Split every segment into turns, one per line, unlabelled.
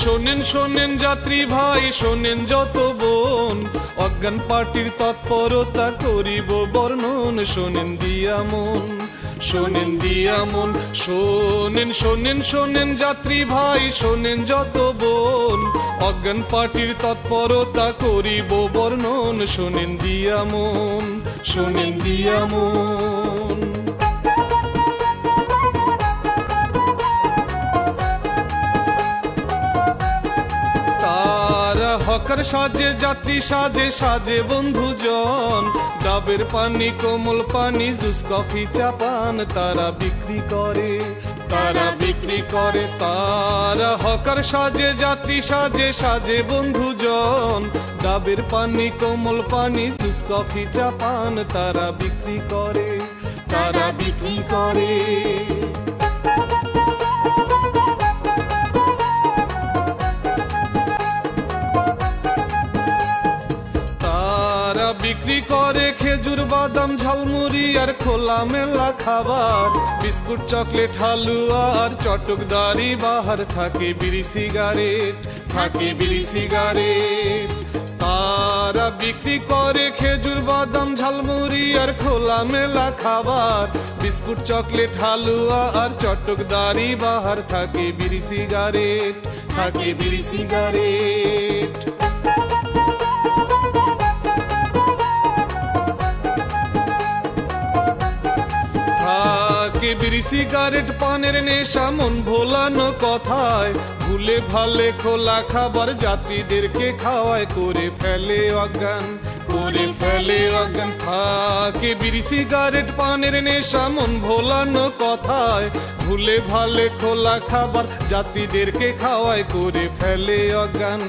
শোনেন শোনেন যাত্রী ভাই, শোনেন যত বোন, অজ্ঞান পার্টির তৎপরতা করিব বর্ণন। শোনেন দিয়া মন, শোনেন দিয়া মন, শোনেন শোনেন শোনেন যাত্রী ভাই, শোনেন যত বোন, অজ্ঞান পার্টির তৎপরতা করিব বর্ণন। শোনেন দিয়া মন, শোনেন দিয়া মন। হকার সাজে যাত্রী সাজে, সাজে বন্ধুজন, ডাবের পানি কোমল পানি জুস কফি চা পান তারা বিক্রি করে, তারা বিক্রি করে। তারা হকার সাজে যাত্রী সাজে, সাজে বন্ধুজন, ডাবের পানি কোমল পানি জুস কফি চা পান তারা বিক্রি করে, তারা বিক্রি করে। বিক্রি করে খেজুর বাদাম ঝালমুড়ি আর খোলা মেলা খাবার, বিস্কুট চকলেট হালুয়া আর চটকদারি বাহার থাকে বিড়ি সিগারেট, থাকে বিড়ি সিগারেট। তারা বিক্রি করে খেজুর বাদাম ঝালমুড়ি আর খোলা মেলা খাবার, বিস্কুট চকলেট হালুয়া আর চটকদারি বাহার থাকে বিড়ি সিগারেট, থাকে বিড়ি সিগারেট। বিড়ি সিগারেট পানের নেশা মন ভোলানো কথায়, ভুলে ভালে খোলা খাবার যাত্রীদেরকে খাওয়ায় করে ফেলে অজ্ঞান, করে ফেলে অজ্ঞান। থাকে বিড়ি সিগারেট পানের নেশা মন ভোলানো কথায়, ভুলে ভালে খোলা খাবার যাত্রীদেরকে খাওয়ায় করে ফেলে অজ্ঞান,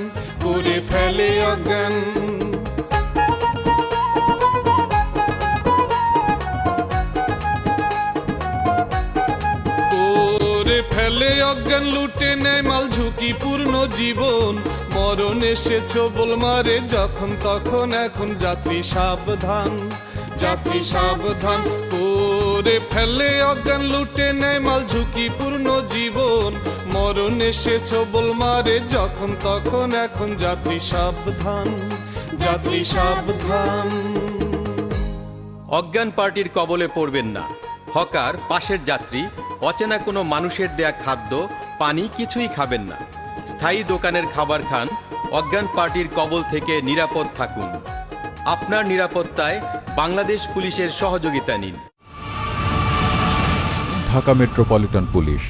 করে ফেলে অজ্ঞান। ফেলে অজ্ঞান লুটে নেয় মাল ঝুঁকিপূর্ণ জীবন, মরণ এসেছো বল মারে যখন তখন এখন যাত্রী সাবধান, যাত্রী সাবধান। করে ফেলে অজ্ঞান লুটে নেয় মাল ঝুঁকিপূর্ণ জীবন, মরণ এসেছো বল মারে যখন তখন এখন যাত্রী সাবধান, যাত্রী সাবধান।
অজ্ঞান পার্টির কবলে পড়বেন না। হকার, পাশের যাত্রী, অচেনা কোনো মানুষের দেয়া খাদ্য পানি কিছুই খাবেন না। স্থায়ী দোকানের খাবার খান। অজ্ঞান পার্টির কবল থেকে নিরাপদ থাকুন। আপনার নিরাপত্তায় বাংলাদেশ পুলিশের সহযোগিতা নিন।
Dhaka metropolitan police.